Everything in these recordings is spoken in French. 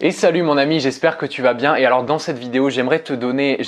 Et salut mon ami, j'espère que tu vas bien. Et alors dans cette vidéo, j'aimerais te donner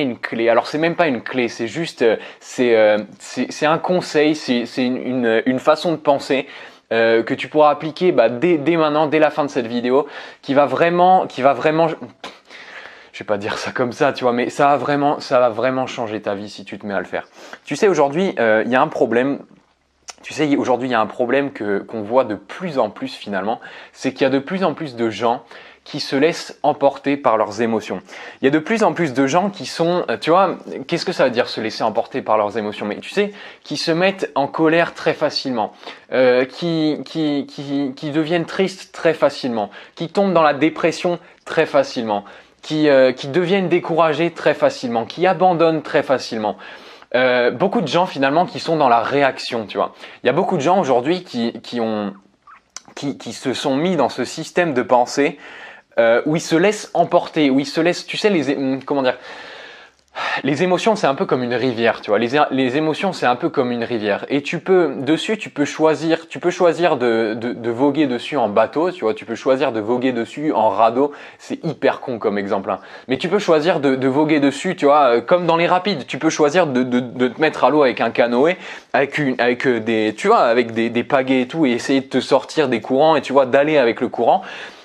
une clé. Alors c'est même pas une clé, c'est juste, c'est un conseil, c'est une façon de penser que tu pourras appliquer dès maintenant, dès la fin de cette vidéo, qui va vraiment, je vais pas dire ça comme ça, tu vois, mais ça va vraiment changer ta vie si tu te mets à le faire. Tu sais, aujourd'hui, il y a un problème. Tu sais, aujourd'hui, il y a un problème qu'on voit de plus en plus finalement, c'est qu'il y a de plus en plus de gens qui se laissent emporter par leurs émotions. Il y a de plus en plus de gens qui sont, tu vois, qu'est-ce que ça veut dire se laisser emporter par leurs émotions? Mais tu sais, qui se mettent en colère très facilement, qui deviennent tristes très facilement, qui tombent dans la dépression très facilement, qui deviennent découragés très facilement, qui abandonnent très facilement. Beaucoup de gens finalement qui sont dans la réaction, tu vois. Il y a beaucoup de gens aujourd'hui qui se sont mis dans ce système de pensée où ils se laissent emporter, où ils se laissent, tu sais, comment dire, les émotions, c'est un peu comme une rivière, tu vois. Les émotions, c'est un peu comme une rivière. Et tu peux choisir de voguer dessus en bateau, tu vois. Tu peux choisir de voguer dessus en radeau. C'est hyper con comme exemple, hein. Mais tu peux choisir de voguer dessus, tu vois, comme dans les rapides. Tu peux choisir de te mettre à l'eau avec un canoë, avec des pagaies et tout, et essayer de te sortir des courants et tu vois, d'aller avec le courant.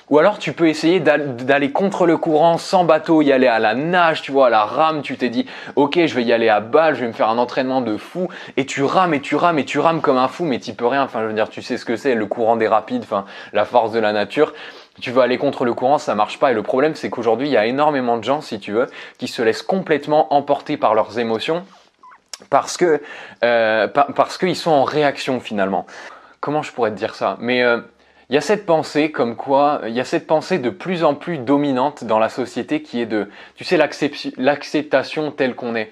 Ou alors tu peux essayer d'aller contre le courant sans bateau, y aller à la nage, tu vois, à la rame, tu t'es dit ok je vais y aller à balle, je vais me faire un entraînement de fou et tu rames et tu rames et tu rames comme un fou mais t'y peux rien, enfin je veux dire tu sais ce que c'est le courant des rapides, enfin la force de la nature. Tu veux aller contre le courant, ça marche pas et le problème c'est qu'aujourd'hui il y a énormément de gens si tu veux qui se laissent complètement emporter par leurs émotions parce qu'ils sont en réaction finalement. Comment je pourrais te dire ça? Mais il y a cette pensée comme quoi, il y a cette pensée de plus en plus dominante dans la société qui est tu sais, l'acceptation telle qu'on est,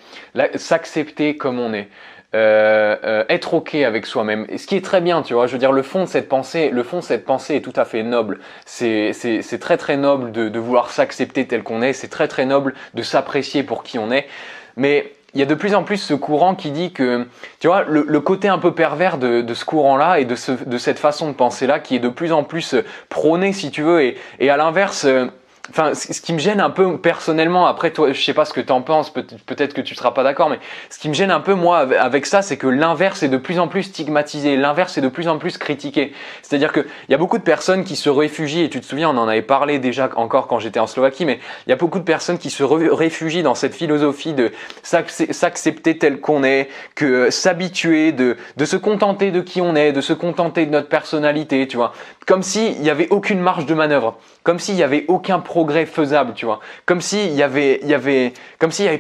s'accepter comme on est, être ok avec soi-même. Et ce qui est très bien, tu vois. Je veux dire, le fond de cette pensée est tout à fait noble. C'est très très noble de vouloir s'accepter tel qu'on est. C'est très très noble de s'apprécier pour qui on est. Mais il y a de plus en plus ce courant qui dit que, tu vois, le côté un peu pervers de ce courant-là et de cette façon de penser-là qui est de plus en plus prôné, si tu veux, et à l'inverse, enfin, ce qui me gêne un peu personnellement, après toi, je sais pas ce que t'en penses, peut-être que tu seras pas d'accord, mais ce qui me gêne un peu moi avec ça, c'est que l'inverse est de plus en plus stigmatisé, l'inverse est de plus en plus critiqué. C'est-à-dire que il y a beaucoup de personnes qui se réfugient, et tu te souviens, on en avait parlé déjà encore quand j'étais en Slovaquie, mais il y a beaucoup de personnes qui se réfugient dans cette philosophie de s'accepter tel qu'on est, que s'habituer, de se contenter de qui on est, de se contenter de notre personnalité, tu vois. Comme s'il y avait aucune marge de manœuvre, comme s'il y avait aucun progrès faisable, tu vois. Comme s'il y avait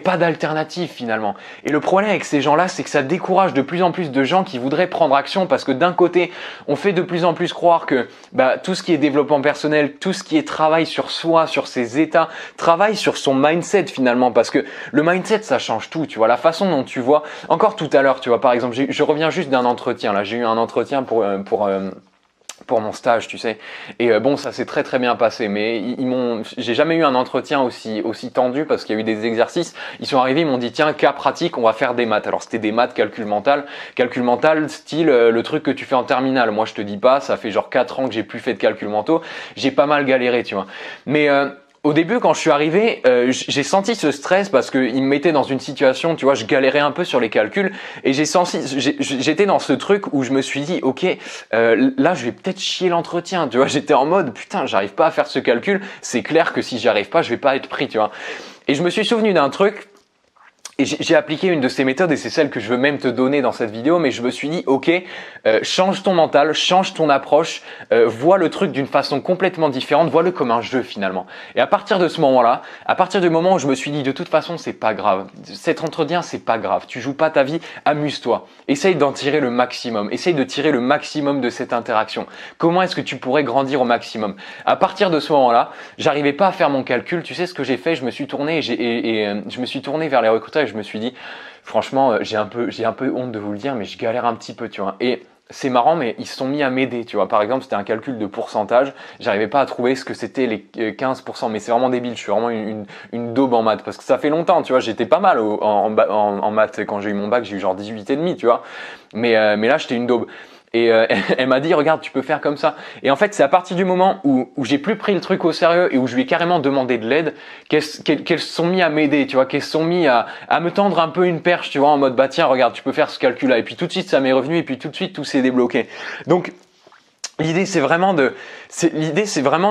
pas d'alternative finalement. Et le problème avec ces gens-là, c'est que ça décourage de plus en plus de gens qui voudraient prendre action parce que d'un côté, on fait de plus en plus croire que tout ce qui est développement personnel, tout ce qui est travail sur soi, sur ses états, travail sur son mindset finalement parce que le mindset, ça change tout, tu vois. La façon dont tu vois, encore tout à l'heure, tu vois, par exemple, je reviens juste d'un entretien là, j'ai eu un entretien pour mon stage, tu sais. Et bon, ça s'est très très bien passé, mais j'ai jamais eu un entretien aussi tendu parce qu'il y a eu des exercices. Ils sont arrivés, ils m'ont dit tiens, cas pratique, on va faire des maths. Alors c'était des maths calcul mental style le truc que tu fais en terminale. Moi je te dis pas, ça fait genre 4 ans que j'ai plus fait de calcul mentaux, j'ai pas mal galéré, tu vois. Mais au début, quand je suis arrivé, j'ai senti ce stress parce qu'il me mettait dans une situation, tu vois, je galérais un peu sur les calculs et j'étais dans ce truc où je me suis dit, ok, là, je vais peut-être chier l'entretien, tu vois. J'étais en mode, putain, j'arrive pas à faire ce calcul. C'est clair que si j'y arrive pas, je vais pas être pris, tu vois. Et je me suis souvenu d'un truc. Et j'ai appliqué une de ces méthodes et c'est celle que je veux même te donner dans cette vidéo, mais je me suis dit, ok, change ton mental, change ton approche, vois le truc d'une façon complètement différente, vois-le comme un jeu finalement. Et à partir de ce moment-là, à partir du moment où je me suis dit, de toute façon, c'est pas grave, cet entretien, c'est pas grave, tu joues pas ta vie, amuse-toi, essaye d'en tirer le maximum, essaye de tirer le maximum de cette interaction. Comment est-ce que tu pourrais grandir au maximum? À partir de ce moment-là, j'arrivais pas à faire mon calcul, tu sais ce que j'ai fait? Je me suis tourné je me suis tourné vers les recruteurs et je me suis dit, franchement, j'ai un peu honte de vous le dire, mais je galère un petit peu, tu vois. Et c'est marrant, mais ils se sont mis à m'aider, tu vois. Par exemple, c'était un calcul de pourcentage. J'arrivais pas à trouver ce que c'était les 15%, mais c'est vraiment débile. Je suis vraiment une daube en maths parce que ça fait longtemps, tu vois. J'étais pas mal en maths quand j'ai eu mon bac, j'ai eu genre 18,5, tu vois. Mais là, j'étais une daube. Et elle m'a dit, regarde, tu peux faire comme ça. Et en fait, c'est à partir du moment où j'ai plus pris le truc au sérieux et où je lui ai carrément demandé de l'aide, qu'elles se sont mis à m'aider, tu vois, qu'elles se sont mis à me tendre un peu une perche, tu vois, en mode, bah tiens, regarde, tu peux faire ce calcul-là. Et puis tout de suite, ça m'est revenu et puis tout de suite, tout s'est débloqué. Donc, l'idée, c'est vraiment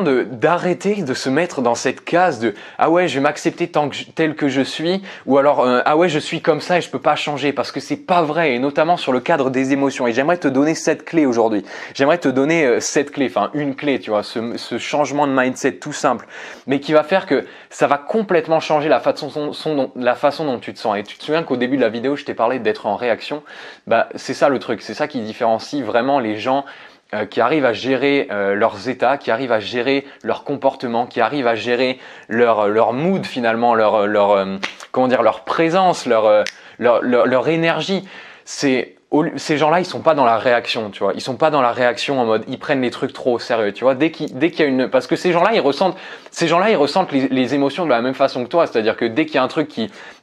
d'arrêter de se mettre dans cette case de ah ouais, je vais m'accepter tel que je suis, ou alors ah ouais, je suis comme ça et je peux pas changer, parce que c'est pas vrai, et notamment sur le cadre des émotions. Et j'aimerais te donner cette clé aujourd'hui. J'aimerais te donner cette clé, enfin une clé, tu vois, ce changement de mindset tout simple, mais qui va faire que ça va complètement changer la façon dont tu te sens. Et tu te souviens qu'au début de la vidéo, je t'ai parlé d'être en réaction. Bah c'est ça le truc, c'est ça qui différencie vraiment les gens qui arrivent à gérer leurs états, qui arrivent à gérer leur comportement, qui arrivent à gérer leur mood finalement, comment dire, leur présence, leur énergie. Ces gens-là, ils sont pas dans la réaction, tu vois. Ils sont pas dans la réaction en mode, ils prennent les trucs trop au sérieux, tu vois. Dès qu'il y a une, parce que ces gens-là, ils ressentent les émotions de la même façon que toi. C'est-à-dire que dès qu'il y a un truc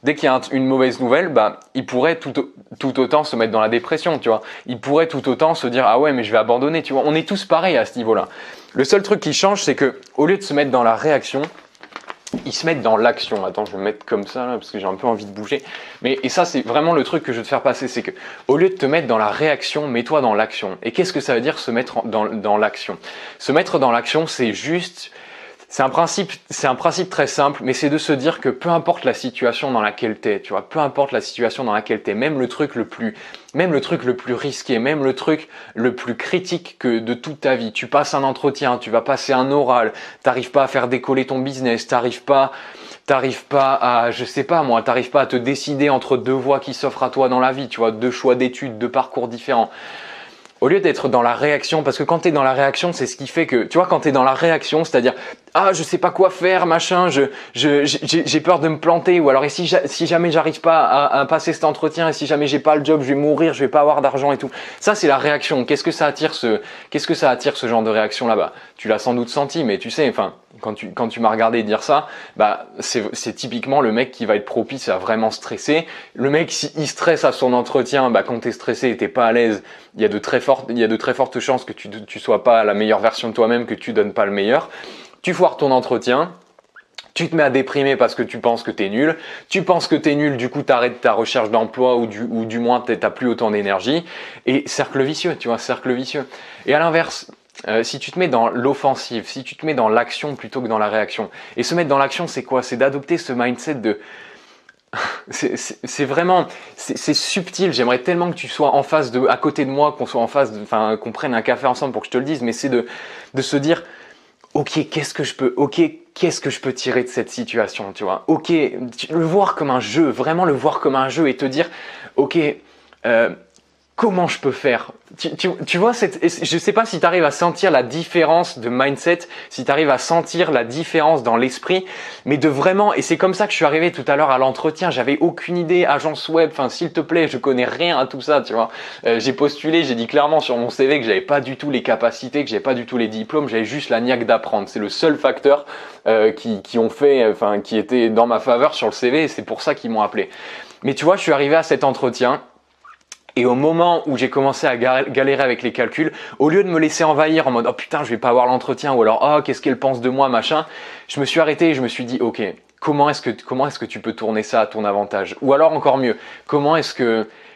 dès qu'il y a une mauvaise nouvelle, bah, ils pourraient tout autant se mettre dans la dépression, tu vois. Ils pourraient tout autant se dire, ah ouais, mais je vais abandonner, tu vois. On est tous pareils à ce niveau-là. Le seul truc qui change, c'est que, au lieu de se mettre dans la réaction, ils se mettent dans l'action. Attends, je vais me mettre comme ça là parce que j'ai un peu envie de bouger. Et ça, c'est vraiment le truc que je veux te faire passer, c'est que au lieu de te mettre dans la réaction, mets-toi dans l'action. Et qu'est-ce que ça veut dire se mettre dans l'action? Se mettre dans l'action, c'est juste, c'est un principe très simple, mais c'est de se dire que peu importe la situation dans laquelle t'es, tu vois, peu importe la situation dans laquelle t'es, même le truc le plus risqué, même le truc le plus critique que de toute ta vie. Tu passes un entretien, tu vas passer un oral, t'arrives pas à faire décoller ton business, t'arrives pas à, je sais pas moi, t'arrives pas à te décider entre deux voies qui s'offrent à toi dans la vie, tu vois, deux choix d'études, deux parcours différents. Au lieu d'être dans la réaction, parce que quand tu es dans la réaction, c'est ce qui fait que, tu vois, quand tu es dans la réaction, c'est-à-dire, ah, je sais pas quoi faire, machin, j'ai peur de me planter, ou alors, et si jamais j'arrive pas à passer cet entretien, et si jamais j'ai pas le job, je vais mourir, je vais pas avoir d'argent et tout. Ça, c'est la réaction. Qu'est-ce que ça attire ce genre de réaction là-bas? Tu l'as sans doute senti, mais tu sais, enfin, quand tu m'as regardé dire ça, bah, c'est typiquement le mec qui va être propice à vraiment stresser. Le mec, s'il stresse à son entretien, bah, quand t'es stressé et t'es pas à l'aise, il y a de très fortes chances que tu sois pas la meilleure version de toi-même, que tu donnes pas le meilleur. Tu foires ton entretien, tu te mets à déprimer parce que tu penses que t'es nul. Tu penses que t'es nul, du coup t'arrêtes ta recherche d'emploi ou du moins t'as plus autant d'énergie. Et cercle vicieux, tu vois, cercle vicieux. Et à l'inverse, si tu te mets dans l'offensive, si tu te mets dans l'action plutôt que dans la réaction. Et se mettre dans l'action, c'est quoi? C'est d'adopter ce mindset de... c'est vraiment, c'est subtil. J'aimerais tellement que tu sois en face à côté de moi, qu'on soit en face, enfin, qu'on prenne un café ensemble pour que je te le dise. Mais c'est de se dire, ok, qu'est-ce que je peux tirer de cette situation, tu vois? Ok, le voir comme un jeu, vraiment le voir comme un jeu et te dire, ok, comment je peux faire? Tu vois, je sais pas si tu arrives à sentir la différence de mindset, si tu arrives à sentir la différence dans l'esprit, mais de vraiment, et c'est comme ça que je suis arrivé tout à l'heure à l'entretien, j'avais aucune idée, agence web, enfin s'il te plaît, je connais rien à tout ça, tu vois. J'ai postulé, j'ai dit clairement sur mon CV que j'avais pas du tout les capacités, que j'avais pas du tout les diplômes, j'avais juste la niaque d'apprendre. C'est le seul facteur qui était dans ma faveur sur le CV, et c'est pour ça qu'ils m'ont appelé. Mais tu vois, je suis arrivé à cet entretien. Et au moment où j'ai commencé à galérer avec les calculs, au lieu de me laisser envahir en mode « Oh putain, je vais pas avoir l'entretien » ou alors « Oh, qu'est-ce qu'elle pense de moi, machin », je me suis arrêté et je me suis dit « Ok, comment est-ce que tu peux tourner ça à ton avantage ?» Ou alors encore mieux,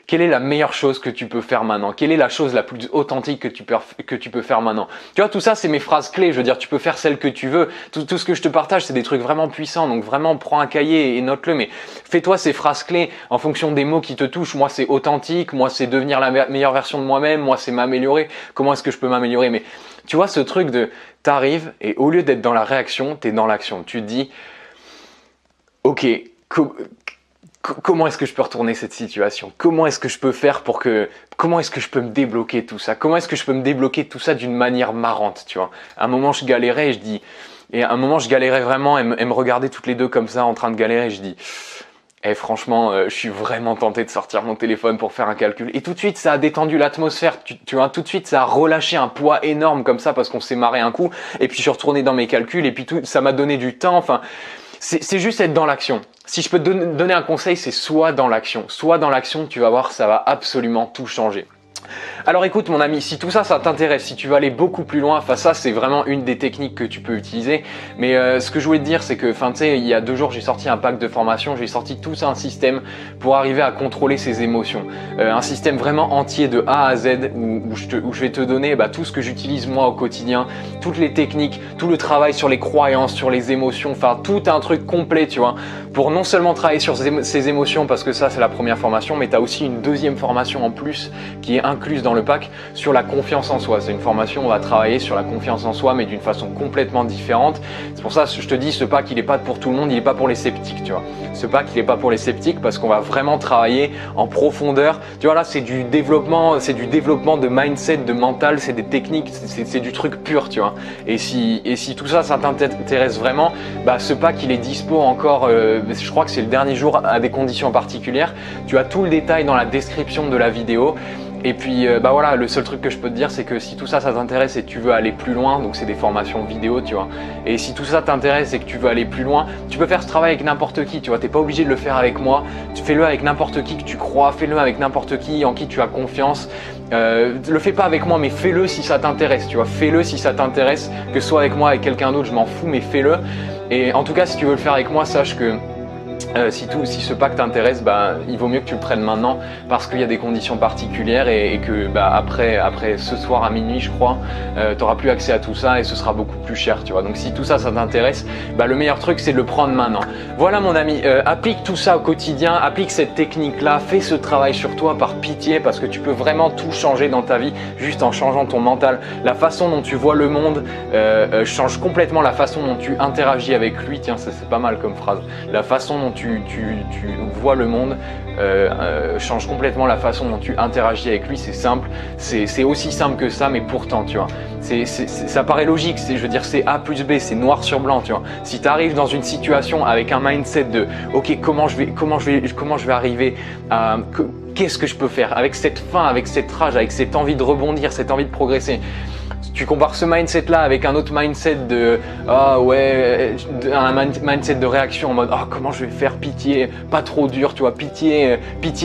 quelle est la meilleure chose que tu peux faire maintenant? Quelle est la chose la plus authentique que tu peux faire maintenant? Tu vois, tout ça, c'est mes phrases clés. Je veux dire, tu peux faire celle que tu veux. Tout ce que je te partage, c'est des trucs vraiment puissants. Donc vraiment, prends un cahier et note-le. Mais fais-toi ces phrases clés en fonction des mots qui te touchent. Moi, c'est authentique. Moi, c'est devenir la meilleure version de moi-même. Moi, c'est m'améliorer. Comment est-ce que je peux m'améliorer? Mais tu vois, ce truc de t'arrives et au lieu d'être dans la réaction, t'es dans l'action. Tu te dis, ok, comment est-ce que je peux retourner cette situation? Comment est-ce que je peux faire comment est-ce que je peux me débloquer tout ça? Comment est-ce que je peux me débloquer tout ça d'une manière marrante, tu vois? À un moment, je galérais et à un moment, je galérais vraiment, et me regardaient toutes les deux comme ça, en train de galérer, et je dis, franchement, je suis vraiment tenté de sortir mon téléphone pour faire un calcul. Et tout de suite, ça a détendu l'atmosphère, tu vois, tout de suite, ça a relâché un poids énorme comme ça parce qu'on s'est marré un coup, et puis je suis retourné dans mes calculs, et puis ça m'a donné du temps, enfin... C'est juste être dans l'action. Si je peux te donner un conseil, c'est sois dans l'action. Sois dans l'action, tu vas voir, ça va absolument tout changer. Alors écoute mon ami, si tout ça, ça t'intéresse, si tu veux aller beaucoup plus loin, enfin ça c'est vraiment une des techniques que tu peux utiliser. Mais ce que je voulais te dire, c'est que tu sais, il y a 2 jours, j'ai sorti un pack de formation, j'ai sorti tout un système pour arriver à contrôler ses émotions. Un système vraiment entier de A à Z où je vais te donner tout ce que j'utilise moi au quotidien, toutes les techniques, tout le travail sur les croyances, sur les émotions, enfin tout un truc complet, tu vois, pour non seulement travailler sur ses émotions, parce que ça c'est la première formation, mais tu as aussi une deuxième formation en plus qui est incluse dans le pack sur la confiance en soi. C'est une formation où on va travailler sur la confiance en soi, mais d'une façon complètement différente. C'est pour ça que je te dis, ce pack il n'est pas pour tout le monde, il n'est pas pour les sceptiques, tu vois. Ce pack il n'est pas pour les sceptiques parce qu'on va vraiment travailler en profondeur. Tu vois là, c'est du développement de mindset, de mental, c'est des techniques, c'est du truc pur, tu vois. Et si tout ça, ça t'intéresse vraiment, ce pack il est dispo encore, je crois que c'est le dernier jour à des conditions particulières. Tu as tout le détail dans la description de la vidéo. Et puis voilà, le seul truc que je peux te dire, c'est que si tout ça, ça t'intéresse et que tu veux aller plus loin, donc c'est des formations vidéo, tu vois. Et si tout ça t'intéresse et que tu veux aller plus loin, tu peux faire ce travail avec n'importe qui, tu vois. T'es pas obligé de le faire avec moi. Tu fais-le avec n'importe qui que tu crois, fais-le avec n'importe qui en qui tu as confiance. Le fais pas avec moi, mais fais-le si ça t'intéresse, tu vois. Fais-le si ça t'intéresse, que ce soit avec moi, avec quelqu'un d'autre, je m'en fous, mais fais-le. Et en tout cas, si tu veux le faire avec moi, sache que si ce pack t'intéresse, il vaut mieux que tu le prennes maintenant parce qu'il y a des conditions particulières et que après ce soir à minuit, je crois, tu n'auras plus accès à tout ça et ce sera beaucoup plus cher, tu vois. Donc si tout ça, ça t'intéresse, le meilleur truc, c'est de le prendre maintenant. Voilà mon ami, applique tout ça au quotidien, applique cette technique-là, fais ce travail sur toi par pitié parce que tu peux vraiment tout changer dans ta vie juste en changeant ton mental. La façon dont tu vois le monde change complètement la façon dont tu interagis avec lui. Tiens, ça c'est pas mal comme phrase. La façon dont tu vois le monde change complètement la façon dont tu interagis avec lui. C'est simple, c'est aussi simple que ça, mais pourtant, tu vois, ça paraît logique. Je veux dire, c'est A plus B, c'est noir sur blanc, tu vois. Si tu arrives dans une situation avec un mindset de ok, comment je vais arriver à qu'est-ce que je peux faire avec cette faim, avec cette rage, avec cette envie de rebondir, cette envie de progresser. Tu compares ce mindset-là avec un autre mindset de un mindset de réaction en mode comment je vais faire, pitié, pas trop dur, tu vois, pitié,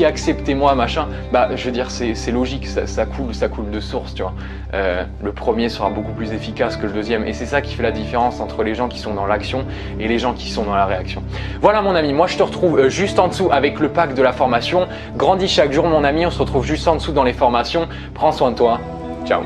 acceptez-moi, machin. Je veux dire, c'est logique, ça coule de source, tu vois. Le premier sera beaucoup plus efficace que le deuxième et c'est ça qui fait la différence entre les gens qui sont dans l'action et les gens qui sont dans la réaction. Voilà mon ami, moi je te retrouve juste en dessous avec le pack de la formation. Grandis chaque jour mon ami, on se retrouve juste en dessous dans les formations. Prends soin de toi, ciao.